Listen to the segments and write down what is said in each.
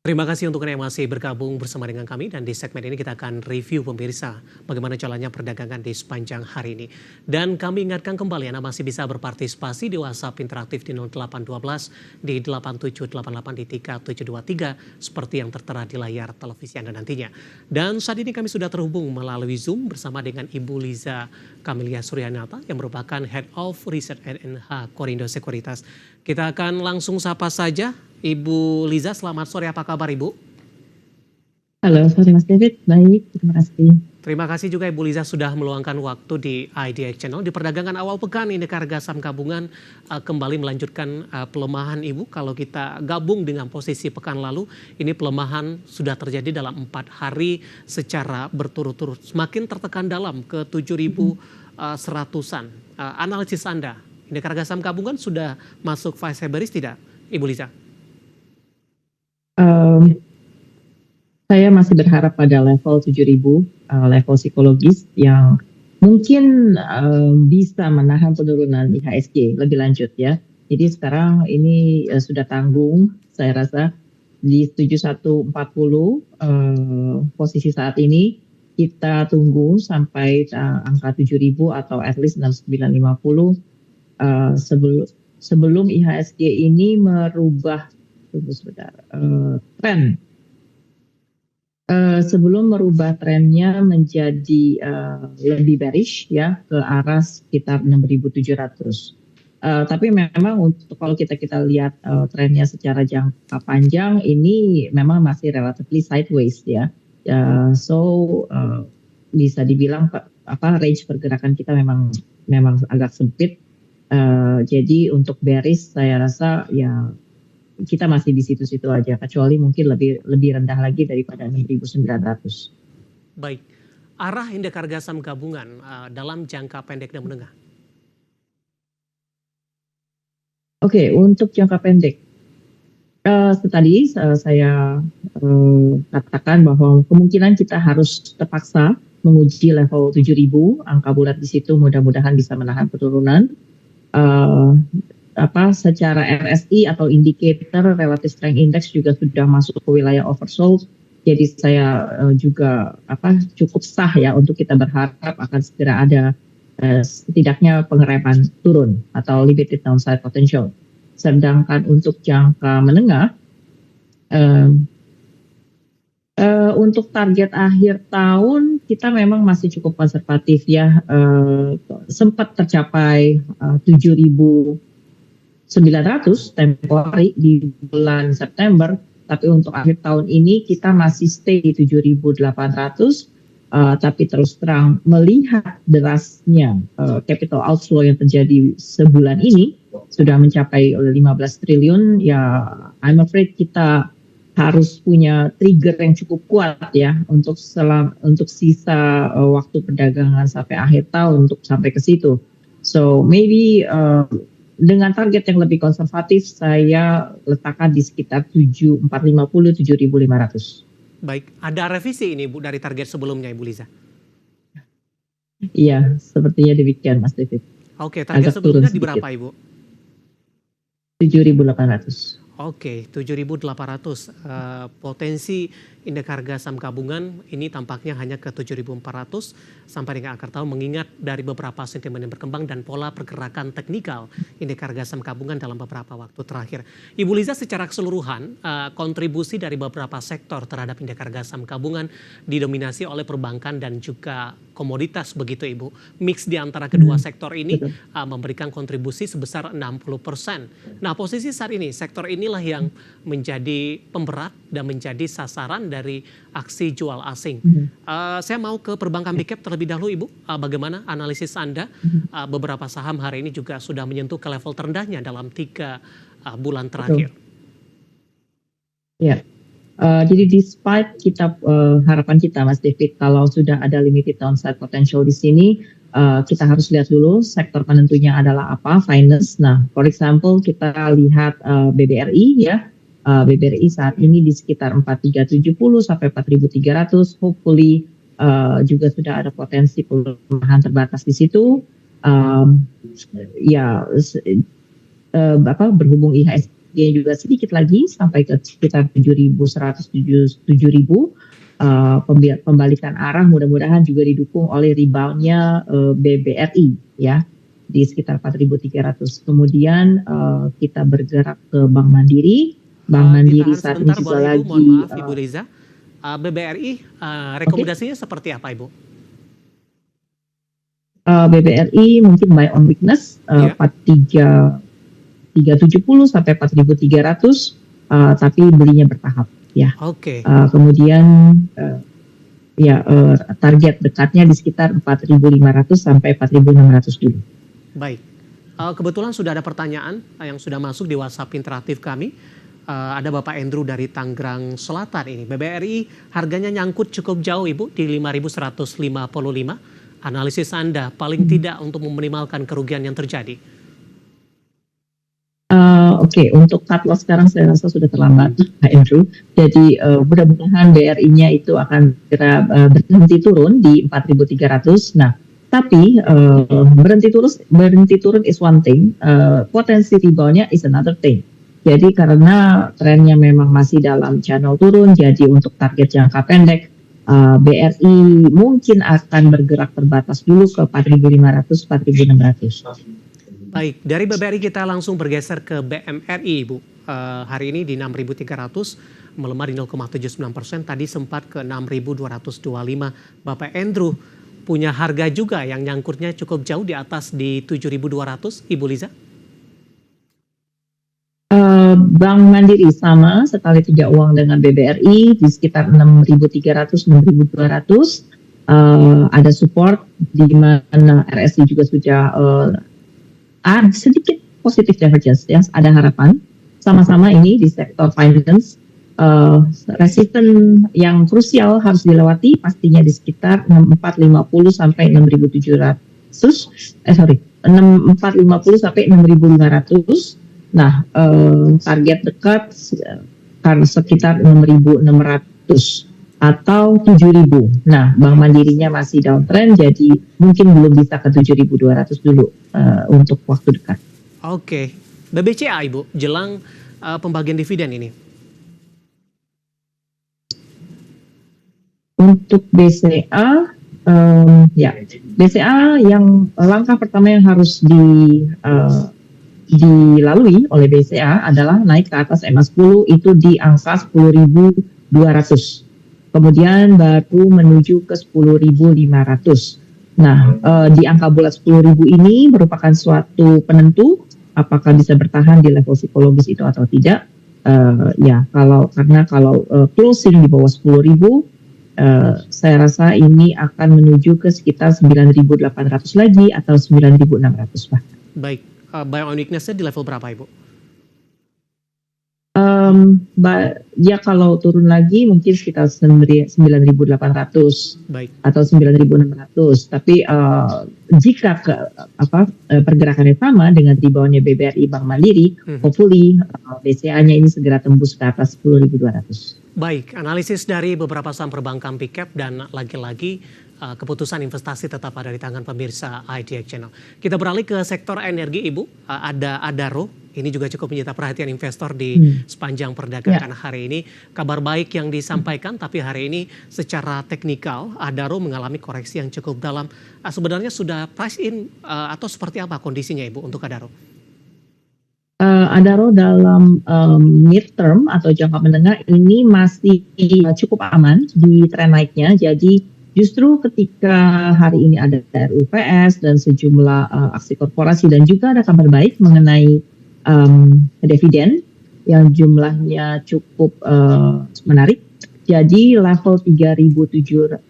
Terima kasih untuk yang masih bergabung bersama dengan kami dan di segmen ini kita akan review pemirsa bagaimana jalannya perdagangan di sepanjang hari ini. Dan kami ingatkan kembali Anda masih bisa berpartisipasi di WhatsApp interaktif di 0812 di 8788 di 3723 seperti yang tertera di layar televisi Anda nantinya. Dan saat ini kami sudah terhubung melalui Zoom bersama dengan Ibu Liza Kamelia Suryanata yang merupakan Head of Research RNH Korindo Sekuritas. Kita akan langsung sapa saja. Ibu Liza, selamat sore. Apa kabar Ibu? Halo, sore Mas David. Baik, terima kasih. Terima kasih juga Ibu Liza sudah meluangkan waktu di IDX Channel. Di perdagangan awal pekan indeks harga saham gabungan kembali melanjutkan pelemahan Ibu. Kalau kita gabung dengan posisi pekan lalu, ini pelemahan sudah terjadi dalam 4 hari secara berturut-turut. Semakin tertekan dalam ke 7.100-an. Analisis Anda, indeks harga saham gabungan sudah masuk fase bearish tidak, Ibu Liza? Saya masih berharap pada level 7.000, level psikologis yang mungkin bisa menahan penurunan IHSG lebih lanjut ya. Jadi sekarang ini sudah tanggung, saya rasa di 7140 posisi saat ini kita tunggu sampai angka 7.000 atau at least 6950 sebelum IHSG ini merubah tren. Sebelum merubah trennya menjadi lebih bearish ya ke arah sekitar 6.700. Tapi memang untuk kalau kita lihat trennya secara jangka panjang ini memang masih relatively sideways ya. Bisa dibilang range pergerakan kita memang agak sempit. Jadi untuk bearish saya rasa ya kita masih di situ-situ aja, kecuali mungkin lebih rendah lagi daripada 6.900. Baik, arah indeks harga saham gabungan dalam jangka pendek dan menengah. Oke, untuk jangka pendek, tadi saya katakan bahwa kemungkinan kita harus terpaksa menguji level 7.000, angka bulat di situ mudah-mudahan bisa menahan penurunan. Secara RSI atau indikator relative strength index juga sudah masuk ke wilayah oversold. Jadi saya juga cukup sah ya untuk kita berharap akan segera ada setidaknya pengereman turun atau limited downside potential. Sedangkan untuk jangka menengah untuk target akhir tahun kita memang masih cukup konservatif ya, sempat tercapai 7.900 tempo hari di bulan September, tapi untuk akhir tahun ini kita masih stay di 7.800, tapi terus terang melihat derasnya capital outflow yang terjadi sebulan ini sudah mencapai 15 triliun ya, I'm afraid kita harus punya trigger yang cukup kuat ya untuk sisa waktu perdagangan sampai akhir tahun untuk sampai ke situ. So maybe dengan target yang lebih konservatif, saya letakkan di sekitar 7.450, 7.500. Baik, ada revisi ini Bu dari target sebelumnya Ibu Liza? Iya, sepertinya demikian Mas David. Oke, target sebelumnya di berapa Ibu? 7.800. Oke, 7.800. Potensi indeks harga saham gabungan ini tampaknya hanya ke 7.400 sampai dengan akhir tahun, mengingat dari beberapa sentimen yang berkembang dan pola pergerakan teknikal indeks harga saham gabungan dalam beberapa waktu terakhir. Ibu Liza, secara keseluruhan kontribusi dari beberapa sektor terhadap indeks harga saham gabungan didominasi oleh perbankan dan juga komoditas begitu Ibu. Mix di antara kedua sektor ini memberikan kontribusi sebesar 60%. Nah, posisi saat ini sektor inilah yang menjadi pemberat dan menjadi sasaran dari aksi jual asing. Saya mau ke perbankan big cap terlebih dahulu Ibu. Bagaimana analisis Anda? Beberapa saham hari ini juga sudah menyentuh ke level terendahnya dalam 3 bulan terakhir. Ya. Jadi despite harapan kita Mas David kalau sudah ada limited downside potential di sini, kita harus lihat dulu sektor penentunya adalah apa, finance. Nah, for example kita lihat BBRI ya, BBRI saat ini di sekitar 4.370 sampai 4.300, hopefully juga sudah ada potensi pelemahan terbatas di situ. Berhubung IHSG gain juga sedikit lagi sampai ke sekitar 7.100, 7.000. Pembalikan arah mudah-mudahan juga didukung oleh reboundnya BBRI ya di sekitar 4.300. Kemudian kita bergerak ke Bank Mandiri. Bank Mandiri Ditahan saat ini sebentar juga boleh Ibu, lagi mohon maaf Ibu Riza. BBRI rekomendasinya seperti apa Ibu? BBRI mungkin buy on weakness 4.370 sampai 4.300, tapi belinya bertahap ya. Oke. Kemudian target dekatnya di sekitar 4.500 sampai 4.600 dulu. Baik. Kebetulan sudah ada pertanyaan yang sudah masuk di WhatsApp interaktif kami. Ada Bapak Andrew dari Tangerang Selatan ini. BBRI harganya nyangkut cukup jauh Ibu di 5.155. Analisis Anda paling tidak untuk meminimalkan kerugian yang terjadi. Oke, untuk cut loss sekarang saya rasa sudah terlambat, Pak Andrew. Jadi mudah-mudahan BRI-nya itu akan segera berhenti turun di 4.300. Nah, tapi berhenti turun is one thing, potensi rebound-nya is another thing. Jadi karena trennya memang masih dalam channel turun, jadi untuk target jangka pendek, BRI mungkin akan bergerak terbatas dulu ke 4.500, 4.600. Baik, dari BBRI kita langsung bergeser ke BMRI, Ibu. Hari ini di 6.300, melemah di 0,79%, tadi sempat ke 6.225. Bapak Andrew punya harga juga yang nyangkutnya cukup jauh di atas di 7.200, Ibu Liza? Bank Mandiri sama, sekali tiga uang dengan BBRI di sekitar 6.300, 6.200. Ada support di mana RSI juga sudah ada sedikit positif divergence ya, ada harapan. Sama-sama ini di sektor finance, resisten yang krusial harus dilewati pastinya di sekitar 6.450 sampai 6.700. 6.450 sampai 6.500. Nah, target dekat karena sekitar 6.600 atau 7.000. Nah, Bank Mandirinya masih downtrend, jadi mungkin belum bisa ke 7.200 dulu untuk waktu dekat. Oke, BBCA Ibu, jelang pembagian dividen ini. Untuk BCA, BCA yang langkah pertama yang harus dilalui oleh BCA adalah naik ke atas MA10 itu di angka 10.200. Kemudian baru menuju ke 10.500. Nah, di angka bulat 10.000 ini merupakan suatu penentu apakah bisa bertahan di level psikologis itu atau tidak. Kalau closing di bawah 10.000, saya rasa ini akan menuju ke sekitar 9.800 lagi atau 9.600 bahkan. Baik. Buy on weakness-nya di level berapa Ibu? Kalau turun lagi mungkin sekitar 9.800 atau 9.600. Tapi jika pergerakannya sama dengan rebound-nya BBRI Bank Mandiri, hopefully BCA-nya ini segera tembus ke atas 10.200. Baik, analisis dari beberapa saham perbankan Big Cap dan lagi-lagi keputusan investasi tetap ada di tangan pemirsa IDX Channel. Kita beralih ke sektor energi Ibu, ada Adaro, ini juga cukup menyita perhatian investor di sepanjang perdagangan hari ini. Kabar baik yang disampaikan, tapi hari ini secara teknikal Adaro mengalami koreksi yang cukup dalam. Sebenarnya sudah price in atau seperti apa kondisinya Ibu untuk Adaro? Adaro dalam midterm atau jangka menengah ini masih cukup aman di tren naiknya. Jadi justru ketika hari ini ada RUPS dan sejumlah aksi korporasi dan juga ada kabar baik mengenai dividen yang jumlahnya cukup menarik. Jadi level 3.720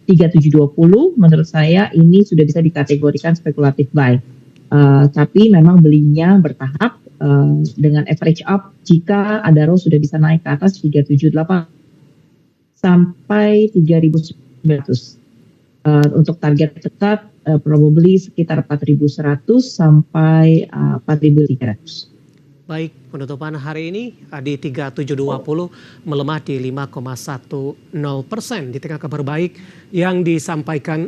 menurut saya ini sudah bisa dikategorikan spekulatif buy. Tapi memang belinya bertahap. Dengan average up jika Adaro sudah bisa naik ke atas 378 sampai 3.900. Untuk target dekat probably sekitar 4.100 sampai 4.300. Baik, penutupan hari ini di 3720 melemah di 5,10% di tengah kabar baik yang disampaikan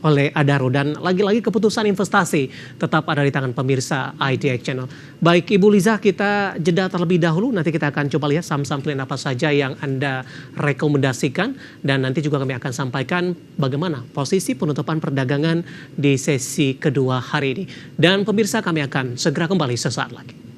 oleh Adaro, dan lagi-lagi keputusan investasi tetap ada di tangan pemirsa IDX Channel. Baik Ibu Liza, kita jeda terlebih dahulu, nanti kita akan coba lihat saham-saham pilihan apa saja yang Anda rekomendasikan, dan nanti juga kami akan sampaikan bagaimana posisi penutupan perdagangan di sesi kedua hari ini. Dan pemirsa, kami akan segera kembali sesaat lagi.